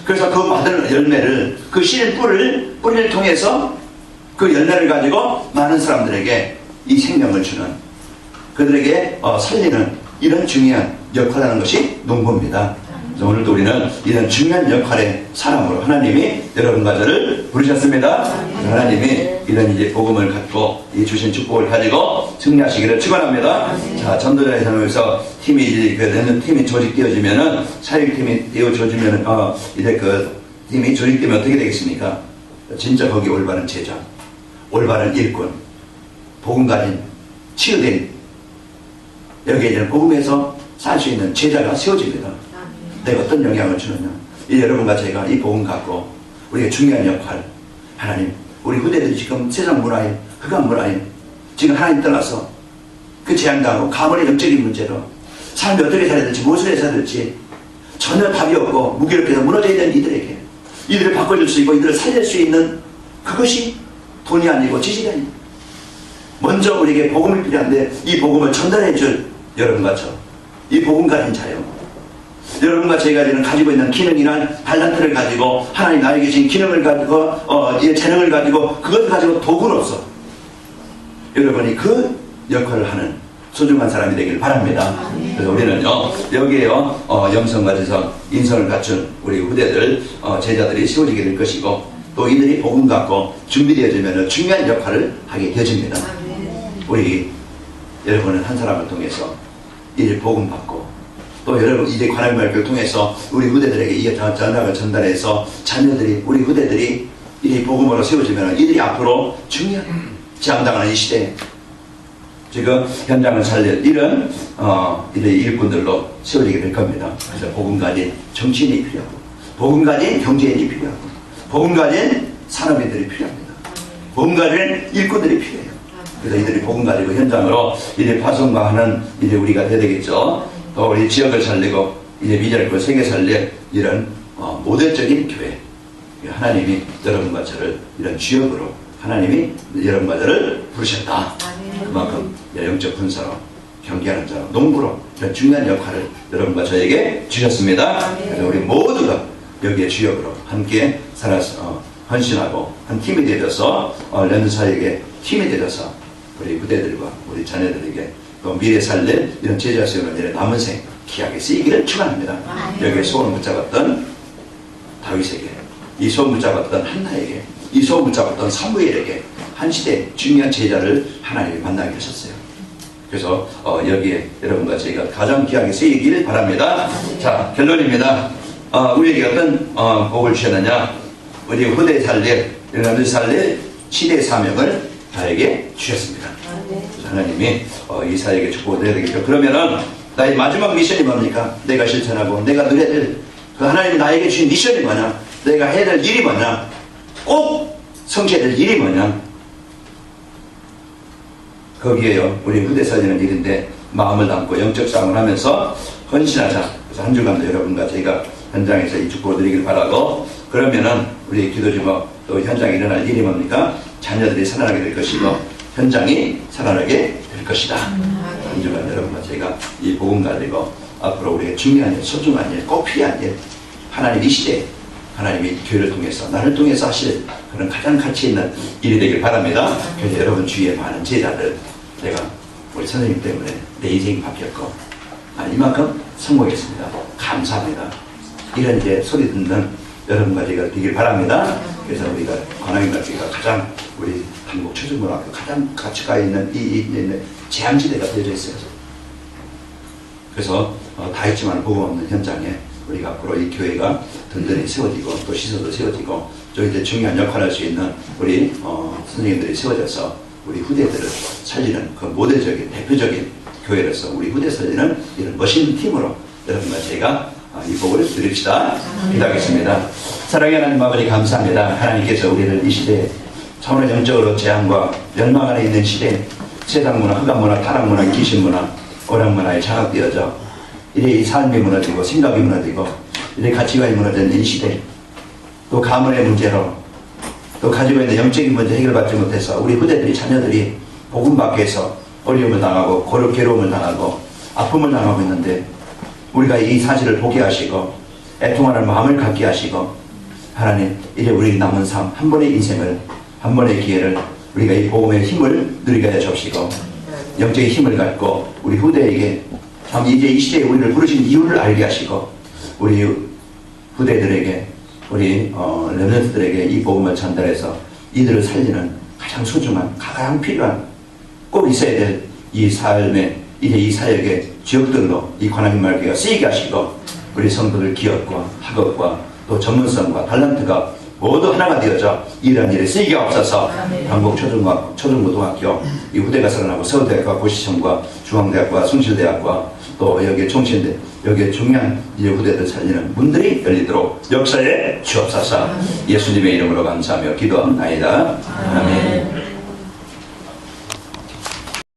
그래서 그 받은 열매를, 그 씨를 뿌리를 통해서 그 열매를 가지고 많은 사람들에게 이 생명을 주는, 그들에게 살리는 이런 중요한 역할을 하는 것이 농부입니다. 그래서 오늘도 우리는 이런 중요한 역할의 사람으로 하나님이 여러분과 저를 부르셨습니다. 하나님이 이런 이제 복음을 갖고 이 주신 축복을 가지고 승리하시기를 축원합니다. 자, 전도자의 삶에서 팀이 이제 팀이 조직되어지면은 사역팀이 되어져지면은 이제 그 팀이 조직되면 어떻게 되겠습니까? 진짜 거기 올바른 제자, 올바른 일꾼, 복음 가진 치유된 여기에 이제 복음에서 살 수 있는 제자가 세워집니다. 내가 어떤 영향을 주느냐. 이 여러분과 제가 이 복음 갖고 우리의 중요한 역할, 하나님, 우리 후대들이 지금 세상 문화에, 흑암 문화에 지금 하나님 떠나서 그 재앙당하고 가문의 영적인 문제로 삶이 어떻게 살아야 될지, 무엇을 해야 될지 전혀 답이 없고 무기력해서 무너져 있는 이들에게 이들을 바꿔줄 수 있고 이들을 살릴 수 있는 그것이 돈이 아니고 지식이 아니고 먼저 우리에게 복음이 필요한데 이 복음을 전달해 줄 여러분과 저, 이 복음 가진 자요. 여러분과 제가 가지고 있는 기능이란 달란트를 가지고 하나님 나에게 주신 기능을 가지고 이 재능을 가지고 그것을 가지고 도구로서 여러분이 그 역할을 하는 소중한 사람이 되길 바랍니다. 그래서 우리는요 여기에요 영성과 지성, 인성을 갖춘 우리 후대들 제자들이 세워지게 될 것이고 또 이들이 복음 갖고 준비되어지면 중요한 역할을 하게 되어집니다. 우리 여러분은 한 사람을 통해서 이 복음 받고 또 여러분 이제 관할 말교를 통해서 우리 후대들에게 이 전학을 전달해서 자녀들이 우리 후대들이 이 복음으로 세워지면 이들이 앞으로 중요한 재앙당하는 이 시대에 지금 현장을 살릴 이런 이들의 일꾼들로 세워지게 될 겁니다. 그래서 복음 가진 정치인이 필요하고 복음 가진 경제인이 필요하고 복음 가진 산업인들이 필요합니다. 복음 가진 일꾼들이 필요해요. 그래서 이들이 복음 가지고 현장으로 이제 파송가하는 이제 우리가 돼야 되겠죠. 또 우리 지역을 살리고 이제 미래를 세계 살릴 이런 모델적인 교회. 하나님이 여러분과 저를 이런 주역으로 하나님이 여러분과 저를 부르셨다. 그만큼 영적 군사로 경계하는 자로 농부로 이런 중요한 역할을 여러분과 저에게 주셨습니다. 그래서 우리 모두가 여기에 주역으로 함께 살아서 헌신하고 한 팀이 되어서 랜드사에게 팀이 되어서 우리 부대들과 우리 자녀들에게 또 미래 살릴 이런 제자 세우는 남은 생 귀하게 쓰이기를 축원합니다. 여기에 소원 붙잡았던 다윗에게, 이 소원 붙잡았던 한나에게, 이 소원 붙잡았던 사무엘에게 한 시대 중요한 제자를 하나님이 만나게 하셨어요. 그래서 여기에 여러분과 저희가 가장 귀하게 쓰이기를 바랍니다. 자, 결론입니다. 우리에게 어떤 복을 주셨느냐? 우리 후대에 살릴, 여러분들 살릴 시대의 사명을 나에게 주셨습니다. 그래서 하나님이 이 사역에 축복을 드려야 되겠죠. 그러면은 나의 마지막 미션이 뭡니까? 내가 실천하고 내가 누려야 될 그 하나님이 나에게 주신 미션이 뭐냐? 내가 해야 될 일이 뭐냐? 꼭 성취해야 될 일이 뭐냐? 거기에요. 우리 후대 살리는 일인데 마음을 담고 영적 싸움을 하면서 헌신하자. 그래서 한 주간도 여러분과 저희가 현장에서 이 축복을 드리길 바라고 그러면은 우리 기도 제목 또 현장에 일어날 일이 뭡니까? 자녀들이 살아나게 될 것이고 현장이 살아나게 될 것이다. 한 주간 여러분과 저희가 이 복음 가지고 앞으로 우리의 중요한 일, 소중한 일, 꼭 필요한 일 하나님 이 시대에 하나님이 교회를 통해서 나를 통해서 하실 그런 가장 가치 있는 일이 되길 바랍니다. 그래서 여러분 주위에 많은 제자들 내가 우리 선생님 때문에 내 인생이 바뀌었고 이만큼 성공했습니다. 감사합니다. 이런 이제 소리 듣는 여러분과 제가 되길 바랍니다. 그래서 우리가 관악인학교가 가장 우리 한국 초중고등학교 가장 가치가 있는 이 재앙지대가 되어져 있어요. 그래서 다 있지만 복음 없는 현장에 우리가 앞으로 이 교회가 든든히 세워지고 또 시설도 세워지고 또 이제 중요한 역할을 할 수 있는 우리 선생님들이 세워져서 우리 후대들을 살리는 그 모델적인 대표적인 교회로서 우리 후대 살리는 이런 멋있는 팀으로 여러분과 제가 이 복을 드립시다. 기도하겠습니다. 사랑의 하나님 아버지 감사합니다. 하나님께서 우리를 이 시대에 차원의 영적으로 재앙과 멸망 안에 있는 시대에 세상문화, 흑암문화, 타락문화, 귀신문화, 오락문화에 장악되어져 이래 이 삶이 무너지고 생각이 무너지고 이래 가치관이 무너지는 이 시대 또 가문의 문제로 또 가지고 있는 영적인 문제 해결받지 못해서 우리 후대들이 자녀들이 복음 밖에서 어려움을 당하고 괴로움을 당하고 아픔을 당하고 있는데 우리가 이 사실을 보게 하시고 애통하는 마음을 갖게 하시고 하나님 이제 우리 남은 삶 한 번의 인생을 한 번의 기회를 우리가 이 복음의 힘을 누리게 해 주시고 영적인 힘을 갖고 우리 후대에게 참 이제 이 시대에 우리를 부르신 이유를 알게 하시고 우리 후대들에게 우리 렘넌트들에게 이 복음을 전달해서 이들을 살리는 가장 소중한 가장 필요한 꼭 있어야 될 이 삶에 이제 이 사역의 지역들로 이 관악인 말교회가 쓰이게 하시고 우리 성도들 기업과 학업과 또 전문성과 탤런트가 모두 하나가 되어져 이러한 일에 쓰이게 없어서 한국 초중고등학교 이 후대가 살아나고 서울대학과 고시청과 중앙대학과 숭실대학과 또 여기에 총신대 여기에 중요한 이제 후대들 살리는 문들이 열리도록 역사에 주옵소서. 예수님의 이름으로 감사하며 기도합니다. 아멘.